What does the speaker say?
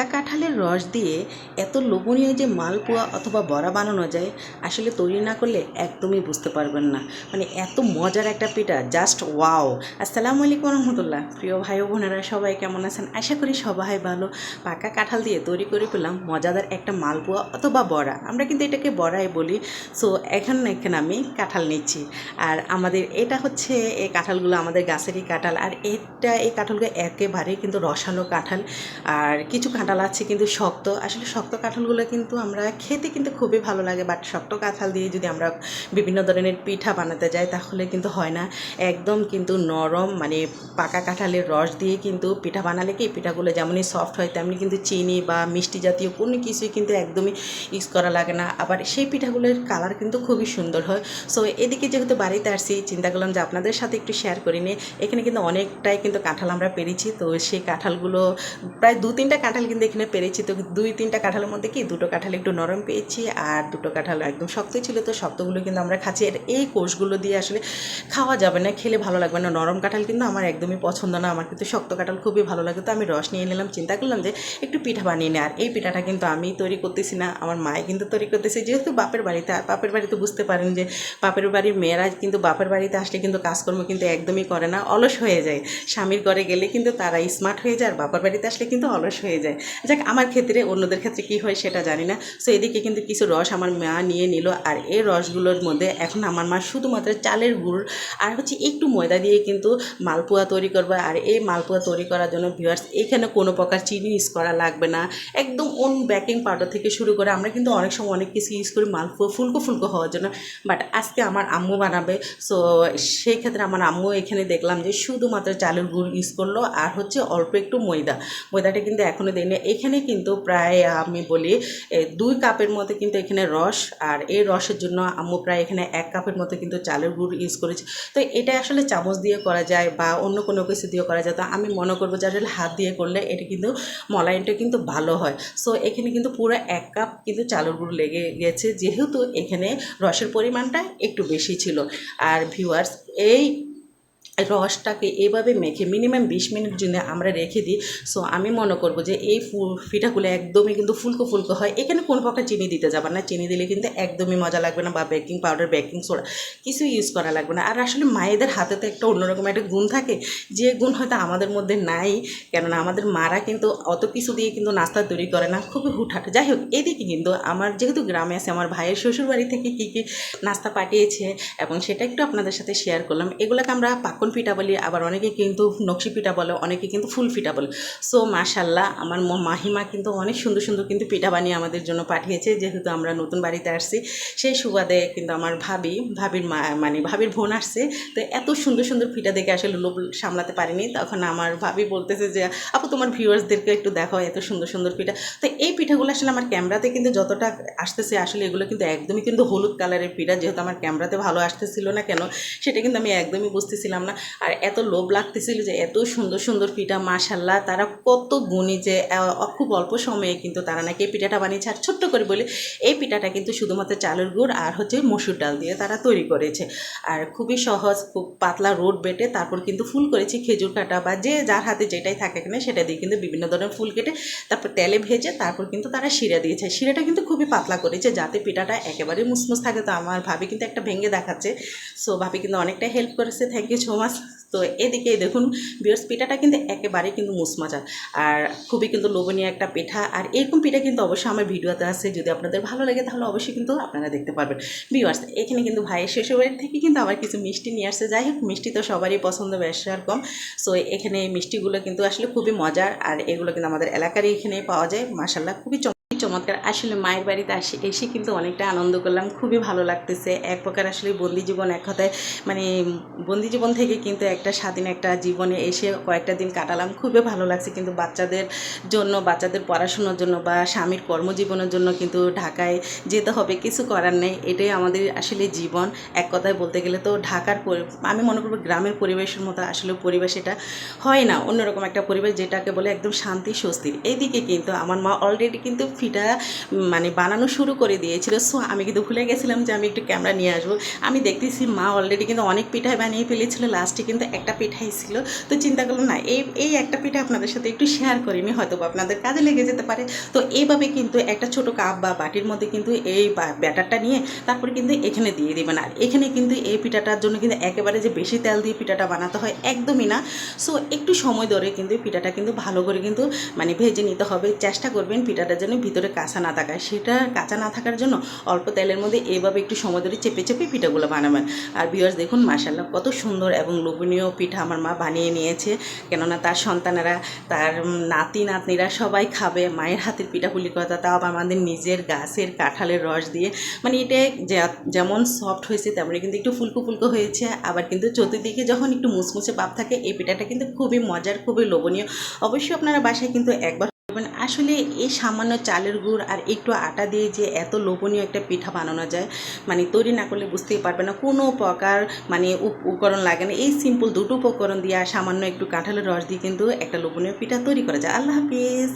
পাকা কাঁঠালের রস দিয়ে এত লোভনীয় যে মালপোয়া অথবা বড়া বানানো যায় আসলে তৈরি না করলে একদমই বুঝতে পারবেন না। মানে এত মজার একটা পিঠা, জাস্ট ওয়াও। আসসালামু আলাইকুম রহমতুল্লাহ। প্রিয় ভাই ও বোনেরা সবাই কেমন আছেন? আশা করি সবাই ভালো। পাকা কাঁঠাল দিয়ে তৈরি করে পেলাম মজাদার একটা মালপোয়া অথবা বড়া, আমরা কিন্তু এটাকে বড়াই বলি। সো এখানে আমি কাঁঠাল নিচ্ছি, আর আমাদের এটা হচ্ছে এই কাঁঠালগুলো আমাদের গাছেরই কাঁঠাল, আর এই কাঁঠালগুলো একেবারে কিন্তু রসালো কাঁঠাল। আর কিছু কাঁঠাল আছে কিন্তু শক্ত, আসলে শক্ত কাঁঠালগুলো কিন্তু আমরা খেতে কিন্তু খুবই ভালো লাগে, বাট শক্ত কাঁঠাল দিয়ে যদি আমরা বিভিন্ন ধরনের পিঠা বানাতে যাই তাহলে কিন্তু হয় না। একদম কিন্তু নরম, মানে পাকা কাঁঠালের রস দিয়ে কিন্তু পিঠা বানালে কি পিঠাগুলো যেমনই সফট হয় তেমনি কিন্তু চিনি বা মিষ্টি জাতীয় কোনো কিছুই কিন্তু একদমই ইউজ করা লাগে না। আবার সেই পিঠাগুলোর কালার কিন্তু খুবই সুন্দর হয়। সো এদিকে যেহেতু বাড়িতে আসছি, চিন্তা করলাম যে আপনাদের সাথে একটু শেয়ার করে নিই। এখানে কিন্তু অনেকটাই কিন্তু কাঁঠাল আমরা পেরেছি, তো সেই কাঁঠালগুলো প্রায় 2-3টা কাঁঠাল কিন্তু এখানে পেরেছি। তো 2-3টা কাঁঠালের মধ্যে কি 2টো কাঁঠাল একটু নরম পেয়েছি, আর 2টো কাঁঠাল একদম শক্ত ছিল। তো শক্তগুলো কিন্তু আমরা খাচ্ছি। আর এই কোষগুলো দিয়ে আসলে খাওয়া যাবে না, খেলে ভালো লাগবে না। নরম কাঁঠাল কিন্তু আমার একদমই পছন্দ না, আমার কিন্তু শক্ত কাঁঠাল খুবই ভালো লাগে। তো আমি রস নিয়ে নিলাম, চিন্তা করলাম যে একটু পিঠা বানিয়ে নিই। আর এই পিঠাটা কিন্তু আমি তৈরি করতেছি না, আমার মায়ে কিন্তু তৈরি করতেছে, যেহেতু বাপের বাড়িতে। আর বাপের বাড়িতে বুঝতে পারেন যে বাপের বাড়ির মেয়েরা কিন্তু বাপের বাড়িতে আসলে কিন্তু কাজকর্ম কিন্তু একদমই করে না, অলস হয়ে যায়। স্বামীর ঘরে গেলে কিন্তু তারা স্মার্ট হয়ে যায়, আর বাপের বাড়িতে আসলে কিন্তু অলস হয়ে যায়। যাক, আমার ক্ষেত্রে, অন্যদের ক্ষেত্রে কী হয় সেটা জানি না। সো এদিকে কিন্তু কিছু রস আমার মা নিয়ে নিল, আর এই রসগুলোর মধ্যে এখন আমার মা শুধুমাত্র চালের গুড় আর হচ্ছে একটু ময়দা দিয়ে কিন্তু মালপোয়া তৈরি করবে। আর এই মালপোয়া তৈরি করার জন্য ভিউয়ার্স এখানে কোনো প্রকার চিনি ইউজ করা লাগবে না, একদম ওন বেকিং পাউডার থেকে শুরু করে আমরা কিন্তু অনেক সময় অনেক কিছু ইউজ করি মালপোয়া ফুলকো ফুলকো হওয়ার জন্য, বাট আজকে আমার আম্মু বানাবে। সো সেই ক্ষেত্রে আমার আম্মু এখানে দেখলাম যে শুধুমাত্র চালের গুড় ইউজ করলো, আর হচ্ছে অল্প একটু ময়দাটা কিন্তু এখনও দেয়নি। এখানে কিন্তু প্রায় আমি বলি 2 কাপের মতো কিন্তু এখানে রস, আর এই রসের জন্য আম্মু প্রায় এখানে 1 কাপের মতো কিন্তু চালের গুড় ইউজ করেছে। তো এটা আসলে চামচ দিয়ে করা যায় বা অন্য কোনো কিছু দিয়ে করা যায়, তো আমি মনে করবো যে আসলে হাত দিয়ে করলে এটা কিন্তু মলাইনটা কিন্তু ভালো হয়। সো এখানে কিন্তু পুরো 1 কাপ কিন্তু চালের গুঁড়ো লেগে গেছে, যেহেতু এখানে রসের পরিমাণটা একটু বেশি ছিল। আর ভিউয়ার্স এই রসটাকে এভাবে মেখে মিনিমাম 20 মিনিট যদি আমরা রেখে দিই, সো আমি মনে করব যে এই পিঠাগুলো একদমই কিন্তু ফুলকো ফুলকো হয়। এখানে কোনো প্রকার চিনি দিতে যাবে না, চিনি দিলে কিন্তু একদমই মজা লাগবে না, বা বেকিং পাউডার বেকিং সোডা কিছু ইউজ করা লাগবে না। আর আসলে মায়েদের হাতে তো একটা অন্যরকম একটা গুণ থাকে, যে গুণ হয়তো আমাদের মধ্যে নাই, কেননা আমাদের মারা কিন্তু অত কিছু দিয়ে কিন্তু নাস্তা তৈরি করে না, খুবই হুটহাট। যাই হোক, এদিকে কিন্তু আমার যেহেতু গ্রামে আছে, আমার ভাইয়ের শ্বশুরবাড়ি থেকে কী কী নাস্তা পাঠিয়েছে এবং সেটা একটু আপনাদের সাথে শেয়ার করলাম। এগুলোকে আমরা পাকন পিঠা বলি, আবার অনেকে কিন্তু নকশি পিঠা বলে, অনেকে কিন্তু ফুল পিঠা বলে। সো মাশাল্লাহ, আমার মাহিমা কিন্তু অনেক সুন্দর সুন্দর কিন্তু পিঠা বানিয়ে আমাদের জন্য পাঠিয়েছে, যেহেতু আমরা নতুন বাড়িতে আসছি। সেই সুবাদে কিন্তু আমার ভাবির মা, মানে ভাবির বোন আসছে। তো এত সুন্দর সুন্দর পিঠা দেখে আসলে লোভ সামলাতে পারিনি। তখন আমার ভাবি বলতেছে যে আপু তোমার ভিউয়ার্সদেরকে একটু দেখো এত সুন্দর সুন্দর পিঠা। তো এই পিঠাগুলো আসলে আমার ক্যামেরাতে কিন্তু যতটা আসতেছে, আসলে এগুলো কিন্তু একদমই কিন্তু হলুদ কালারের পিঠা, যেহেতু আমার ক্যামেরাতে ভালো আসতেছিল না কেন সেটা কিন্তু আমি একদমই বুঝতেছিলাম না। আর এত লোভ লাগতেছিল যে এত সুন্দর সুন্দর পিঠা, মাশাল্লাহ তারা কত গুণী, যে খুব অল্প সময়ে কিন্তু তারা নাকি এই পিঠাটা বানিয়েছে। আর ছোট্ট করে বলি, এই পিঠাটা কিন্তু শুধুমাত্র চালের গুড় আর হচ্ছে মসুর ডাল দিয়ে তারা তৈরি করেছে। আর খুবই সহজ, খুব পাতলা রোড বেটে তারপর কিন্তু ফুল করেছি খেজুর কাটা বা যে যার হাতে যেটাই থাকে কিনা সেটা দিয়ে কিন্তু বিভিন্ন ধরনের ফুল কেটে তারপর তেলে ভেজে তারপর কিন্তু তারা শিরা দিয়েছে। শিরাটা কিন্তু খুবই পাতলা করেছে যাতে পিঠাটা একেবারে মুসমুস থাকে। তো আমার ভাবি কিন্তু একটা ভেঙে দেখাচ্ছে, সো ভাবি কিন্তু অনেকটা হেল্প করেছে, থ্যাংক ইউ সো মাচ। তো এদিকে দেখুন ভিউয়ার্স, পিঠাটা কিন্তু একেবারে কিন্তু মুসমজা আর খুবই কিন্তু লোভনীয় একটা পিঠা। আর এরকম পিঠা কিন্তু অবশ্যই আমার ভিডিওতে আছে, যদি আপনাদের ভালো লাগে তাহলে অবশ্যই কিন্তু আপনারা দেখতে পারবেন। ভিউয়ার্স এখানে কিন্তু ভাইয়ের শ্বশুরবাড়ি থেকে কিন্তু আবার কিছু মিষ্টি নিয়ে আসছে। যাই হোক, মিষ্টি তো সবারই পছন্দ, বেশ আর কম। সো এখানে মিষ্টিগুলো কিন্তু আসলে খুবই মজার, আর এগুলো কিন্তু আমাদের এলাকারই এখানে পাওয়া যায়। মাশাল্লাহ খুবই চমৎকার। আসলে মায়ের বাড়িতে এসে কিন্তু অনেকটা আনন্দ করলাম, খুবই ভালো লাগতেছে। এক প্রকার আসলে বন্দি জীবন, এক কথায় মানে বন্দি জীবন থেকে কিন্তু একটা স্বাধীন একটা জীবনে এসে কয়েকটা দিন কাটালাম, খুবই ভালো লাগছে। কিন্তু বাচ্চাদের জন্য, বাচ্চাদের পড়াশোনার জন্য বা স্বামীর কর্মজীবনের জন্য কিন্তু ঢাকায় যেতে হবে, কিছু করার নেই, এটাই আমাদের আসলে জীবন। এক কথায় বলতে গেলে তো ঢাকার আমি মনে করবো গ্রামের পরিবেশের মতো আসলে পরিবেশ এটা হয় না, অন্যরকম একটা পরিবেশ যেটাকে বলে একদম শান্তি স্বস্তির। এইদিকে কিন্তু আমার মা অলরেডি কিন্তু পিঠা মানে বানানো শুরু করে দিয়েছিল। সো আমি কিন্তু ভুলে গেছিলাম যে আমি একটু ক্যামেরা নিয়ে আসবো। আমি দেখতেছি মা অলরেডি কিন্তু অনেক পিঠাই বানিয়ে ফেলেছিল, লাস্টে কিন্তু একটা পিঠাই ছিল। তো চিন্তা করলাম না এই একটা পিঠা আপনাদের সাথে একটু শেয়ার করিনি, হয়তো বা আপনাদের কাজে লেগে যেতে পারে। তো এইভাবে কিন্তু একটা ছোট কাপ বা বাটির মধ্যে কিন্তু এই ব্যাটারটা নিয়ে তারপরে কিন্তু এখানে দিয়ে দিবেন। আর এখানে কিন্তু এই পিঠাটার জন্য কিন্তু একেবারে যে বেশি তেল দিয়ে পিঠাটা বানাতে হয় একদমই না। সো একটু সময় ধরে কিন্তু পিঠাটা কিন্তু ভালো করে কিন্তু মানে ভেজে নিতে হবে। চেষ্টা করবেন পিঠাটার যেন ভিতরে কাঁচা না থাকায়, সেটা কাঁচা না থাকার জন্য অল্প তেলের মধ্যে এইভাবে একটু সময় ধরে চেপে চেপে পিঠাগুলো বানাবেন। আর ভিউয়ার্স দেখুন মাশাআল্লাহ কত সুন্দর এবং লোভনীয় পিঠা আমার মা বানিয়ে নিয়েছে। কেননা তার সন্তানেরা, তার নাতি নাতনিরা সবাই খাবে মায়ের হাতের পিঠাপুলির কথা, তাও আবার আমাদের নিজের গাছের কাঁঠালের রস দিয়ে। মানে এটা যেমন সফট হয়েছে তেমনি কিন্তু একটু ফুলকো ফুলকো হয়েছে, আবার কিন্তু চতুর্দিকে যখন একটু মুচমুচে ভাব থাকে এই পিঠাটা কিন্তু খুবই মজার, খুবই লোভনীয়। অবশ্যই আপনারা বাসায় কিন্তু একবার আসলে এই সামান্য চালের গুড় আর একটু আটা দিয়ে যে এত লোভনীয় একটা পিঠা বানানো যায়, মানে তৈরি না করলে বুঝতেই পারবে না। কোনো প্রকার মানে উপকরণ লাগে না, এই সিম্পল দুটো উপকরণ দিয়ে আর সামান্য একটু কাঁঠালের রস দিয়ে কিন্তু একটা লোভনীয় পিঠা তৈরি করা যায়। আল্লাহ হাফিজ।